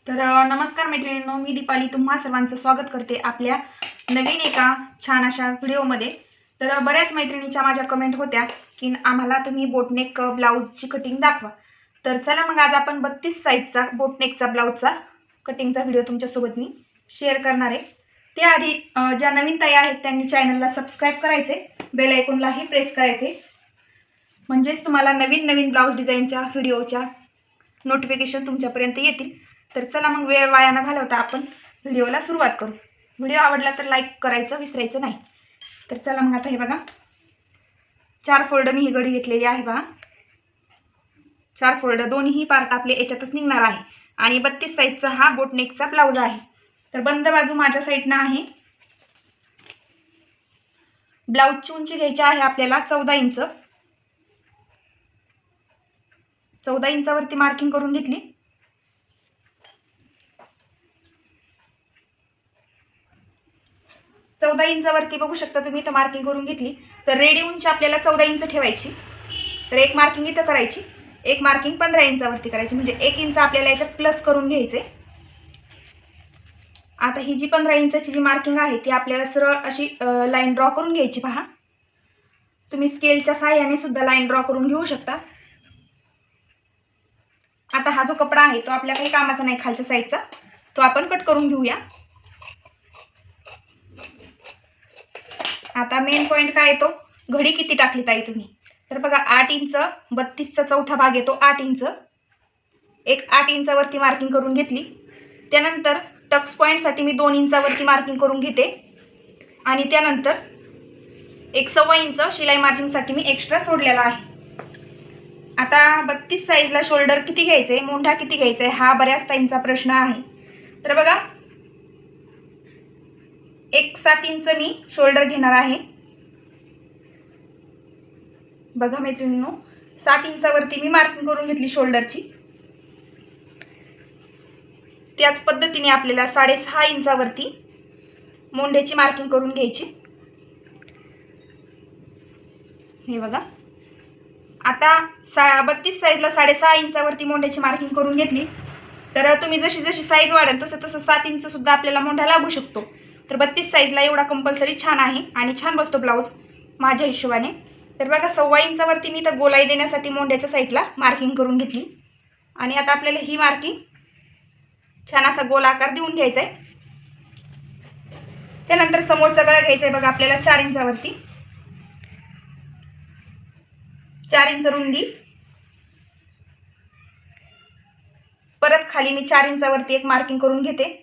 तर नमस्कार मैत्रिणींनो, मी दीपाली तुम्हा सर्वांचं स्वागत करते आपल्या नवीन एका छान अशा व्हिडिओमध्ये। तर बऱ्याच मैत्रिणीच्या माझ्या कमेंट होत्या की आम्हाला तुम्ही बोटनेक ब्लाऊजची कटिंग दाखवा। तर चला मग आज आपण 32 साईजचा बोटनेकचा ब्लाऊजचा कटिंगचा व्हिडिओ तुमच्यासोबत मी शेअर करणार आहे। त्याआधी ज्या नवीन ताई आहेत त्यांनी चॅनलला सबस्क्राईब करायचे, बेल आयकॉनलाही प्रेस करायचे, म्हणजेच तुम्हाला नवीन नवीन ब्लाऊज डिझाईनच्या व्हिडिओच्या नोटिफिकेशन तुमच्यापर्यंत येतील। तर चला मग वेळ वाया न घालवता आपण व्हिडिओला सुरुवात करू। व्हिडिओ आवडला तर लाईक करायचं विसरायचं नाही। तर चला मग आता हे बघा, 4 फोल्ड मी ही गडी घेतलेली आहे बघा। 4 फोल्ड, दोन्ही पार्ट आपले याच्यातच निघणार आहे आणि 32 साईजचा हा बोटनेकचा ब्लाऊज आहे। तर बंद बाजू माझ्या साईडनं आहे। ब्लाऊजची उंची घ्यायची आहे आपल्याला 14 इंच। 14 इंचावरती मार्किंग करून घेतली। 14 इंचावरती बघू शकता तुम्ही इथं मार्किंग करून घेतली। तर रेडी उंची आपल्याला 14 इंच ठेवायची। तर एक मार्किंग इथं करायची, एक मार्किंग 15 इंचावरती करायची, म्हणजे 1 इंच आपल्याला याच्यात प्लस करून घ्यायचे। आता ही जी 15 इंचाची जी मार्किंग आहे ती आपल्याला सरळ अशी लाईन ड्रॉ करून घ्यायची। पहा, तुम्ही स्केलच्या सहाय्याने सुद्धा लाईन ड्रॉ करून घेऊ शकता। आता हा जो कपडा आहे तो आपल्या काही कामाचा नाही, खालच्या साईडचा, तो आपण कट करून घेऊया। आता मेन पॉइंट काय येतो, घडी किती टाकली ताई तुम्ही? तर बघा 8 इंच, 32चा चौथा भाग येतो 8 इंच। एक 8 इंचावरती मार्किंग करून घेतली। त्यानंतर टक्स पॉइंटसाठी मी 2 इंचावरती मार्किंग करून घेते आणि त्यानंतर एक 1.25 इंच शिलाई मार्जिनसाठी मी एक्स्ट्रा सोडलेला आहे। आता 32 साईजला शोल्डर किती घ्यायचे, मोंढा किती घ्यायचा हा बऱ्याच ताईंचा प्रश्न आहे। तर बघा, 1.7 इंच मी शोल्डर घेणार आहे। बघा मैत्रिणींनो, 7 इंचावरती मी मार्किंग करून घेतली शोल्डरची। त्याच पद्धतीने आपल्याला 6.5 इंचावरती मोंढ्याची मार्किंग करून घ्यायची। हे बघा, आता 32 साईजला 6.5 इंचावरती मोंढ्याची मार्किंग करून घेतली। तर तुम्ही जशी जशी साईज वाढेल तसं तसं 7 इंच सुद्धा आपल्याला मोंढा लागू शकतो। तर 32 साईजला एवढा कंपल्सरी छान आहे आणि छान बसतो ब्लाऊज माझ्या हिशोबाने। तर बघा, 1.25 इंचावरती मी तर गोलाई देण्यासाठी मोंढ्याच्या साईडला मार्किंग करून घेतली आणि आता आपल्याला ही मार्किंग छान असा गोल आकार देऊन घ्यायचा आहे। त्यानंतर समोरचा गळा घ्यायचा आहे बघा आपल्याला 4 इंचावरती, 4 इंच रुंदी। परत खाली मी 4 इंचावरती एक मार्किंग करून घेते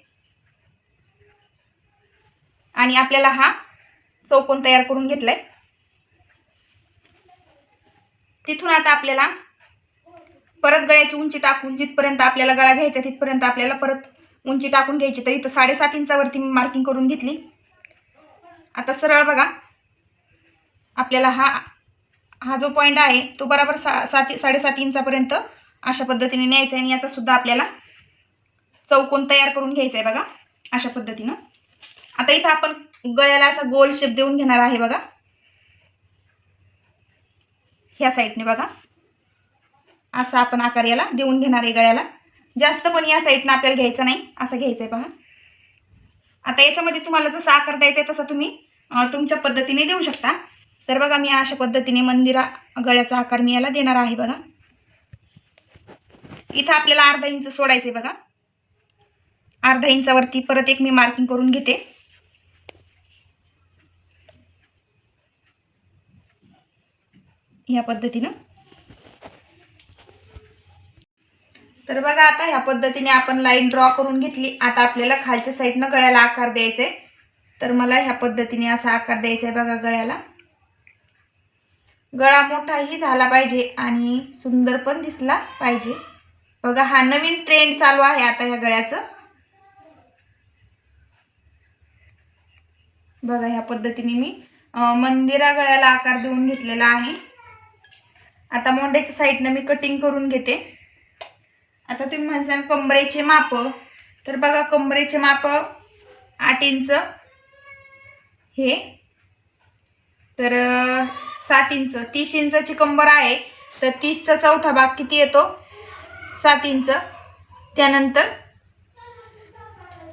आणि आपल्याला हा चौकोन तयार करून घेतलाय। तिथून आता आपल्याला परत गळ्याची उंची टाकून जिथपर्यंत आपल्याला गळा घ्यायचा तिथपर्यंत आपल्याला परत उंची टाकून घ्यायची। तर इथं 7.5 इंचावरती मी मार्किंग करून घेतली। आता सरळ बघा, आपल्याला हा जो पॉइंट आहे तो बरोबर 7.5 इंचापर्यंत अशा पद्धतीने न्यायचा आहे आणि याचा सुद्धा आपल्याला चौकोन तयार करून घ्यायचा आहे बघा अशा पद्धतीनं। आता इथं आपण गळ्याला असा गोल शेप देऊन घेणार आहे बघा, ह्या साईडने बघा असा आपण आकार याला देऊन घेणार आहे गळ्याला। जास्त पण या साईडनं आपल्याला घ्यायचं नाही, असं घ्यायचं आहे पहा। आता याच्यामध्ये तुम्हाला जसा आकार द्यायचा आहे तसा तुम्ही तुमच्या पद्धतीने देऊ शकता। तर बघा, मी अशा पद्धतीने मंदिरा गळ्याचा आकार मी याला देणार आहे बघा। इथं आपल्याला अर्धा इंच सोडायचे बघा। अर्धा इंचावरती परत एक मी मार्किंग करून घेते। या पद्धतीनं। तर बघा, आता ह्या पद्धतीने आपण लाईन ड्रॉ करून घेतली। आता आपल्याला खालच्या साईडनं गळ्याला आकार द्यायचा आहे। तर मला ह्या पद्धतीने असा आकार द्यायचा आहे बघा गळ्याला। गळा मोठाही झाला पाहिजे आणि सुंदर पण दिसला पाहिजे बघा। हा नवीन ट्रेंड चालू आहे आता ह्या गळ्याचं बघा। ह्या पद्धतीने मी मंदिरा गळ्याला आकार देऊन घेतलेला आहे। आता मोंढ्याच्या साईडनं मी कटिंग करून घेते। आता तुम्ही म्हणसाल कंबरेचे माप, तर बघा कंबरेचे माप 8 इंच हे, तर 7 इंच, 30 इंचाची कंबर आहे। तर 30चा चौथा भाग किती येतो, 7 इंच। त्यानंतर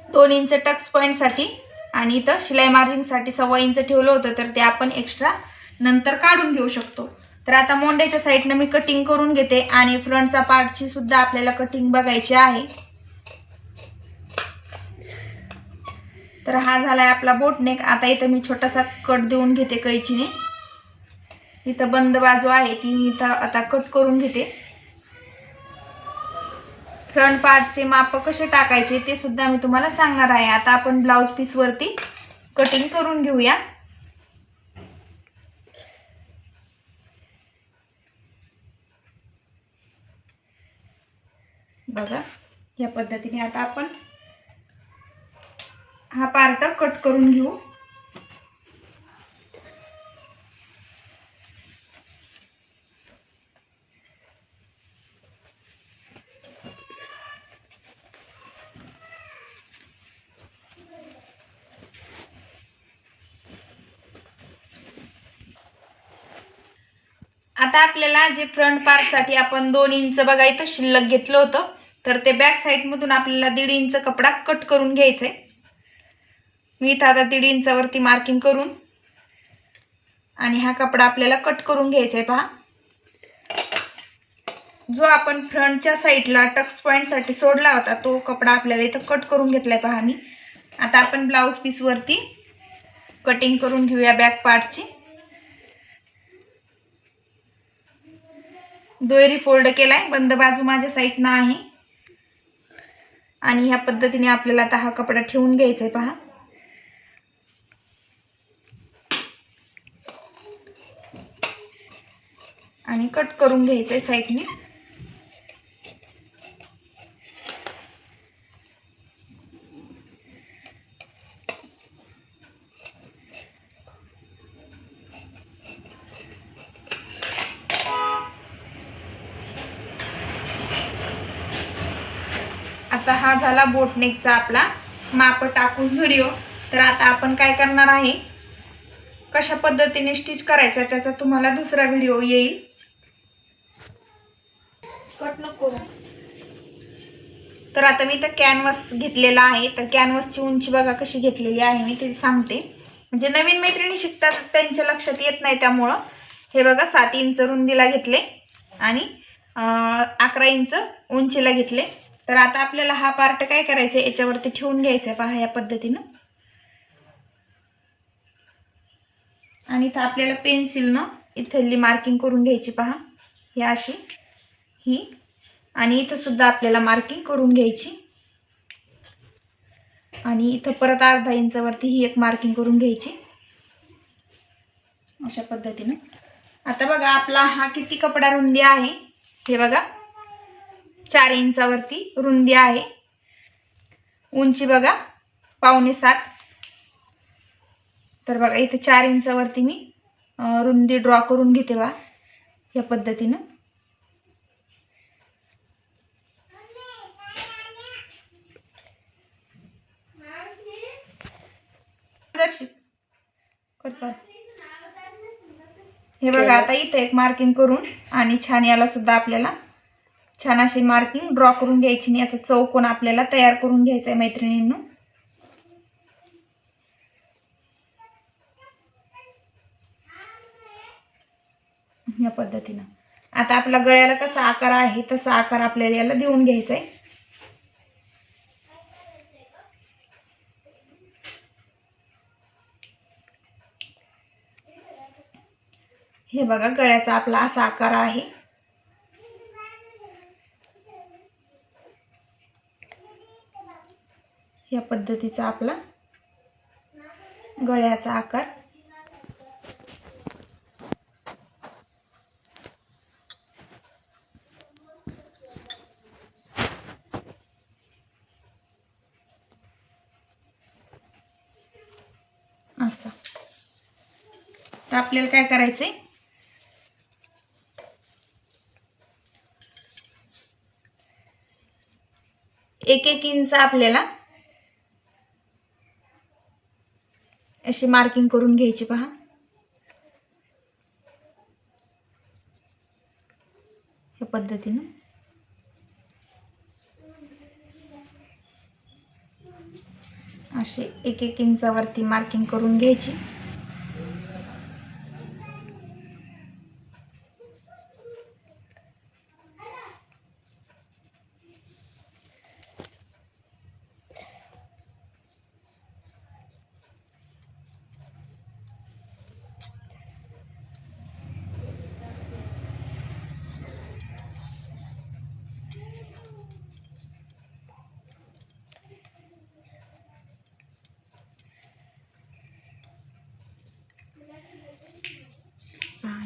2 इंच टक्स पॉईंटसाठी आणि इथं शिलाई मार्जिंगसाठी 1.25 इंच ठेवलं होतं, तर ते आपण एक्स्ट्रा नंतर काढून घेऊ शकतो. तर आता मोंड्याच्या साईडनं मी कटिंग करून घेते आणि फ्रंटचा पार्टची सुद्धा आपल्याला कटिंग बघायची आहे. तर हा झालाय आपला बोटनेक. आता इथं मी छोटासा कट देऊन घेते कैचीने. इथं बंद बाजू आहे ती मी इथं आता कट करून घेते. फ्रंट पार्टचे माप कसे टाकायचे ते सुद्धा मी तुम्हाला सांगणार आहे. आता आपण ब्लाउज पीस वरती कटिंग करून घेऊया. बघा या पद्धतीने आता आपण हा पार्ट कट करून घेऊ. आता आपल्याला जे फ्रंट पार्टसाठी आपण 2 इंच बघा इथं शिल्लक घेतलं होतं, तर ते बॅक साईडमधून आपल्याला 1.5 इंच कपडा कट करून घ्यायचा आहे. मी इथं आता 1.5 इंचावरती मार्किंग करून आणि हा कपडा आपल्याला कट करून घ्यायचा आहे. पहा, जो आपण फ्रंटच्या साईडला टक्स पॉईंटसाठी सोडला होता तो कपडा आपल्याला इथं कट करून घेतलाय. पहा मी आता आपण ब्लाउज पीस वरती कटिंग करून घेऊया बॅक पार्टची. दोरी फोल्ड केलाय, बंद बाजू माझ्या साईडनं आहे आणि ह्या पद्धतीने आपल्याला आता हा कपडा ठेवून घ्यायचा आहे. पहा आणि कट करून घ्यायचं आहे साईडने. आता हा झाला बोटनेकचा आपला माप टाकून व्हिडिओ. तर आता आपण काय करणार आहे, कशा पद्धतीने स्टिच करायचा त्याचा तुम्हाला दुसरा व्हिडिओ येईल. कट नको. तर आता मी इथं कॅनव्हास घेतलेला आहे. तर कॅनव्हासची उंची बघा कशी घेतलेली आहे मी ते सांगते. म्हणजे नवीन मैत्रिणी शिकतात त्यांच्या लक्षात येत नाही, त्यामुळं हे बघा 7 इंच रुंदीला घेतले आणि 11 इंच उंचीला घेतले. तर आता आपल्याला हा पार्ट काय करायचा आहे, याच्यावरती ठेवून घ्यायचा आहे. पहा या पद्धतीनं. आणि इथं आपल्याला पेन्सिलनं इथली मार्किंग करून घ्यायची. पहा ही अशी ही, आणि इथं सुद्धा आपल्याला मार्किंग करून घ्यायची आणि इथं परत अर्धा इंचावरती ही एक मार्किंग करून घ्यायची अशा पद्धतीने. आता बघा आपला हा किती कपडा रुंदी आहे, हे बघा 4 इंचावरती रुंदी आहे. उंची बघा 6.25. तर बघा इथे 4 इंचावरती मी रुंदी ड्रॉ करून घेते बा या पद्धतीनं. हे बघा आता इथे एक मार्किंग करून आणि छान याला सुद्धा आपल्याला छान अशी मार्किंग ड्रॉ करून घ्यायची आणि याचा चौकोन आपल्याला तयार करून घ्यायचा आहे मैत्रिणींनो या पद्धतीनं. आता आपला गळ्याला कसा आकार आहे तसा आकार आपल्याला याला देऊन घ्यायचा आहे. हे बघा गळ्याचा आपला असा आकार आहे. या पद्धतीचा आपला गळ्याचा आकार. असं तर आपल्याला काय करायचंय, 1-1 इंच आपल्याला अशी मार्किंग करून घ्यायची. पहा या पद्धतीने. असे 1-1 इंचावरती मार्किंग करून घ्यायची.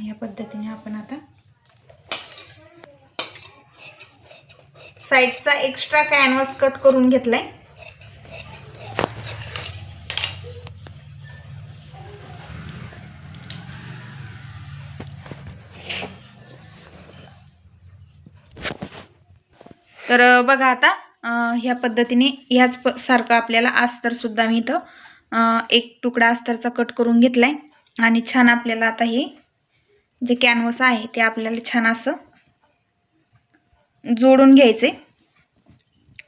या पद्धतीने आपण आता साईडचा एक्स्ट्रा कॅनव्हास कट करून घेतलाय. तर बघा आता ह्या पद्धतीने ह्याच सारखं आपल्याला अस्तर सुद्धा मी इथं एक तुकडा अस्तरचा कट करून घेतलाय. आणि छान आपल्याला आता हे जे कॅनव्हास आहे ते आपल्याला छान असं जोडून घ्यायचे.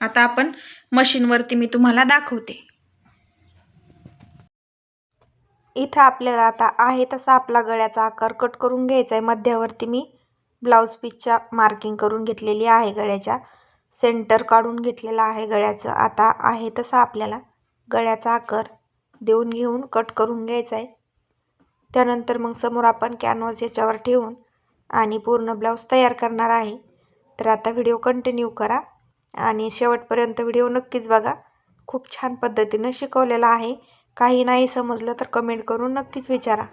आता आपण मशीनवरती मी तुम्हाला दाखवते. इथं आपल्याला आता आहे तसा आपला गळ्याचा आकार कट करून घ्यायचा आहे. मध्यावरती मी ब्लाउज पीसच्या मार्किंग करून घेतलेली आहे. गळ्याच्या सेंटर काढून घेतलेला आहे गळ्याचं. आता आहे तसा आपल्याला गळ्याचा आकार देऊन घेऊन कट करून घ्यायचा आहे. त्यानंतर मग समोर आपण कॅनव्हास याच्यावर ठेवून आणि पूर्ण ब्लाउज तयार करणार आहे. तर आता व्हिडिओ कंटिन्यू करा आणि शेवटपर्यंत व्हिडिओ नक्कीच बघा. खूप छान पद्धतीने शिकवलेला आहे. काही नाही समजलं तर कमेंट करून नक्कीच विचारा.